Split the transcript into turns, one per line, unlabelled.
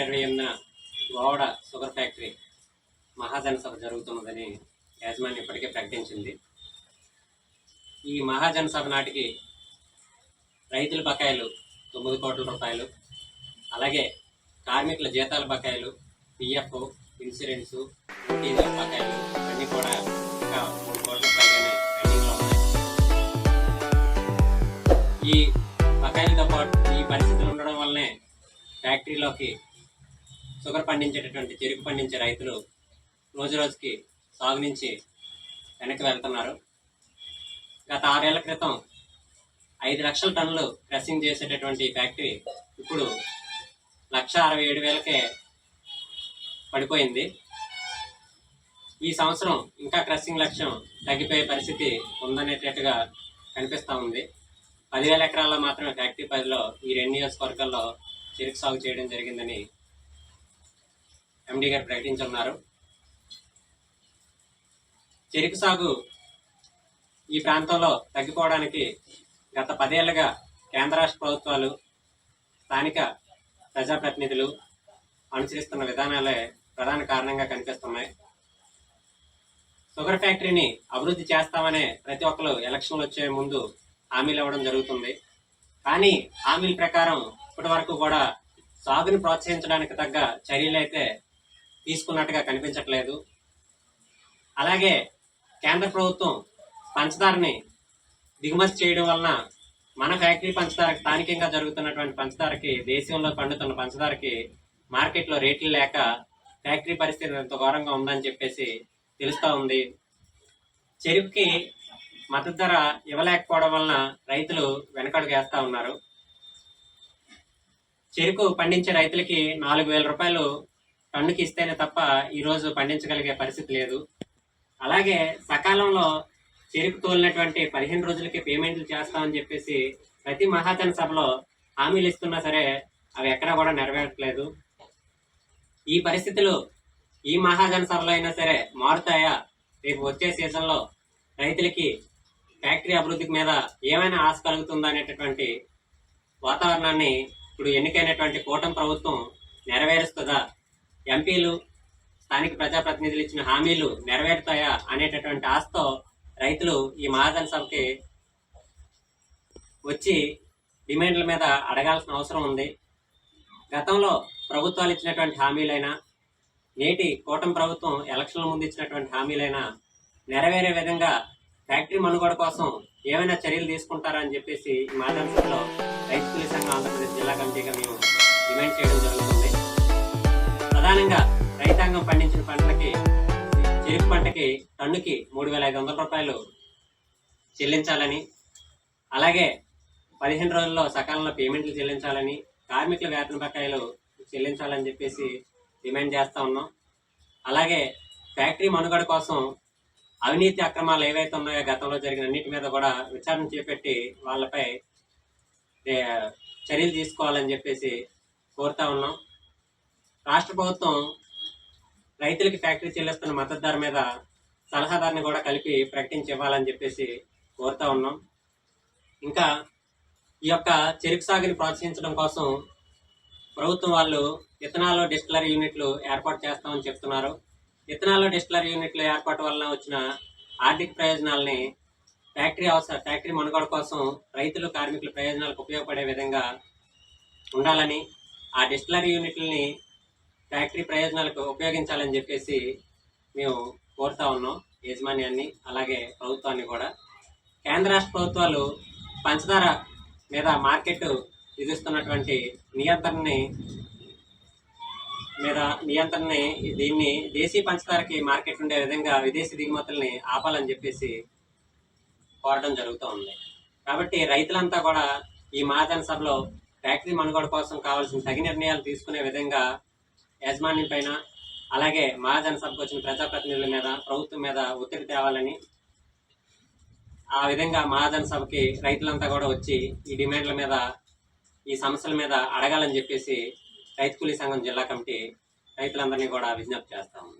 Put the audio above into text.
28న Govada sugar factory మహాజన సభ జరుగుతున్నదని యాజమాన్యం ఇప్పటికే ప్రకటించింది. ఈ మహాజన సభ నాటికి రైతుల బకాయిలు 9 కోట్ల రూపాయలు, అలాగే కార్మికుల జీతాల బకాయిలు, పిఎఫ్, ఇన్సూరెన్సు, డీజిల్ బకాయిలు అన్నీ కూడా ఇంకా 3 కోట్ల పైగానే పెండింగ్లో ఉన్నాయి. ఈ బకాయిలతో పాటు ఈ పరిస్థితులు ఉండడం వల్లనే ఫ్యాక్టరీలోకి షుగర్ పండించేటటువంటి చెరుకు పండించే రైతులు రోజు రోజుకి సాగు నుంచి వెనక్కి వెళ్తున్నారు. గత 6 ఏళ్ల క్రితం 5 లక్షల టన్నులు క్రషింగ్ చేసేటటువంటి ఫ్యాక్టరీ ఇప్పుడు 1,67,000కే పడిపోయింది. ఈ సంవత్సరం ఇంకా క్రషింగ్ లక్ష్యం తగ్గిపోయే పరిస్థితి ఉందనేటట్టుగా కనిపిస్తూ ఉంది. 10,000 ఎకరాల్లో మాత్రమే ఫ్యాక్టరీ పరిధిలో ఈ 2 నియోజకవర్గాల్లో చెరుకు సాగు చేయడం జరిగిందని ఎండీ గారు ప్రకటించున్నారు. చెరుకు సాగు ఈ ప్రాంతంలో తగ్గిపోవడానికి గత 10 ఏళ్లుగా కేంద్ర రాష్ట్ర ప్రభుత్వాలు, స్థానిక ప్రజాప్రతినిధులు అనుసరిస్తున్న విధానాలే ప్రధాన కారణంగా కనిపిస్తున్నాయి. షుగర్ ఫ్యాక్టరీని అభివృద్ధి చేస్తామనే ప్రతి ఒక్కరు ఎలక్షన్లు వచ్చే ముందు హామీలు ఇవ్వడం జరుగుతుంది. కానీ హామీల ప్రకారం ఇప్పటి వరకు కూడా సాగుని ప్రోత్సహించడానికి తగ్గ చర్యలు అయితే తీసుకున్నట్టుగా కనిపించట్లేదు. అలాగే కేంద్ర ప్రభుత్వం పంచదారని దిగుమతి చేయడం వలన మన ఫ్యాక్టరీ పంచదారకి, స్థానికంగా జరుగుతున్నటువంటి పంచదారకి, దేశంలో పండుతున్న పంచదారకి మార్కెట్లో రేట్లు లేక ఫ్యాక్టరీ పరిస్థితి ఎంతో ఘోరంగా ఉందని చెప్పేసి తెలుస్తూ ఉంది. చెరుకుకి మద్దతు ధర ఇవ్వలేకపోవడం వలన రైతులు వెనకడుగు వేస్తూ ఉన్నారు. చెరుకు పండించే రైతులకి 4,000 రూపాయలు టన్నుకి ఇస్తేనే తప్ప ఈరోజు పండించగలిగే పరిస్థితి లేదు. అలాగే సకాలంలో చెరుకు తోలినటువంటి 15 రోజులకి పేమెంట్లు చేస్తామని చెప్పేసి ప్రతి మహాజన సభలో హామీలు ఇస్తున్నా సరే అవి ఎక్కడా కూడా నెరవేరట్లేదు. ఈ పరిస్థితులు ఈ మహాజన సభలో అయినా సరే మారుతాయా? రేపు వచ్చే సీజన్లో రైతులకి ఫ్యాక్టరీ అభివృద్ధికి మీద ఏమైనా ఆశ కలుగుతుందా అనేటటువంటి వాతావరణాన్ని ఇప్పుడు ఎన్నికైనటువంటి కూటమి ప్రభుత్వం నెరవేరుస్తుందా? ఎంపీలు, స్థానిక ప్రజాప్రతినిధులు ఇచ్చిన హామీలు నెరవేరుతాయా అనేటటువంటి ఆశతో రైతులు ఈ మహాజన సభకి వచ్చి డిమాండ్ల మీద అడగాల్సిన అవసరం ఉంది. గతంలో ప్రభుత్వాలు ఇచ్చినటువంటి హామీలైనా, నేటి కూటమి ప్రభుత్వం ఎలక్షన్ల ముందు ఇచ్చినటువంటి హామీలైనా నెరవేరే విధంగా ఫ్యాక్టరీ మనుగడ కోసం ఏమైనా చర్యలు తీసుకుంటారా అని చెప్పేసి ఈ మహాజన సభలో రైతు కూలీ సంఘం ఆంధ్రప్రదేశ్ జిల్లా కమిటీగా మేము డిమాండ్ చేయడం జరుగుతుంది. ప్రధానంగా రైతాంగం పండించిన పంటలకి, చెరుకు పంటకి టన్నుకి 3,500 రూపాయలు చెల్లించాలని, అలాగే 15 రోజుల్లో సకాలంలో పేమెంట్లు చెల్లించాలని, కార్మికుల వేతన బకాయిలు చెల్లించాలని చెప్పేసి డిమాండ్ చేస్తూ ఉన్నాం. అలాగే ఫ్యాక్టరీ మనుగడ కోసం అవినీతి అక్రమాలు ఏవైతే ఉన్నాయో గతంలో జరిగిన అన్నిటి మీద కూడా విచారణ చేపట్టి వాళ్ళపై చర్యలు తీసుకోవాలని చెప్పేసి కోరుతా ఉన్నాం. రాష్ట్ర ప్రభుత్వం రైతులకి ఫ్యాక్టరీ చెల్లిస్తున్న మద్దతు ధర మీద సలహాదారుని కూడా కలిపి ప్రకటించి ఇవ్వాలని చెప్పేసి కోరుతా ఉన్నాం. ఇంకా ఈ యొక్క చెరుకు సాగుని ప్రోత్సహించడం కోసం ప్రభుత్వం వాళ్ళు ఇథనాల్ డిస్టిలరీ యూనిట్లు ఏర్పాటు చేస్తామని చెప్తున్నారు. ఇథనాల్ డిస్టిలరీ యూనిట్ల ఏర్పాటు వలన వచ్చిన ఆర్థిక ప్రయోజనాలని ఫ్యాక్టరీ మనుగడ కోసం రైతులు, కార్మికుల ప్రయోజనాలకు ఉపయోగపడే విధంగా ఉండాలని, ఆ డిస్టిలరీ యూనిట్లని ఫ్యాక్టరీ ప్రయోజనాలకు ఉపయోగించాలని చెప్పేసి మేము కోరుతా ఉన్నాం యాజమాన్యాన్ని, అలాగే ప్రభుత్వాన్ని కూడా. కేంద్ర రాష్ట్ర ప్రభుత్వాలు పంచదార మీద మార్కెట్ విధిస్తున్నటువంటి నియంత్రణని దీన్ని దేశీ పంచదారకి మార్కెట్ ఉండే విధంగా విదేశీ దిగుమతుల్ని ఆపాలని చెప్పేసి కోరడం జరుగుతూ ఉంది. కాబట్టి రైతులంతా కూడా ఈ మహాజన సభలో ఫ్యాక్టరీ మనుగడ కోసం కావాల్సిన తగిన నిర్ణయాలు తీసుకునే విధంగా యాజమాన్యం పైన, అలాగే మహాజన సభకు వచ్చిన ప్రజాప్రతినిధుల మీద, ప్రభుత్వం మీద ఒత్తిడి తేవాలని, ఆ విధంగా మహాజన సభకి రైతులంతా కూడా వచ్చి ఈ డిమాండ్ల మీద, ఈ సమస్యల మీద అడగాలని చెప్పేసి రైతు కూలీ సంఘం జిల్లా కమిటీ రైతులందరినీ కూడా విజ్ఞప్తి చేస్తాము.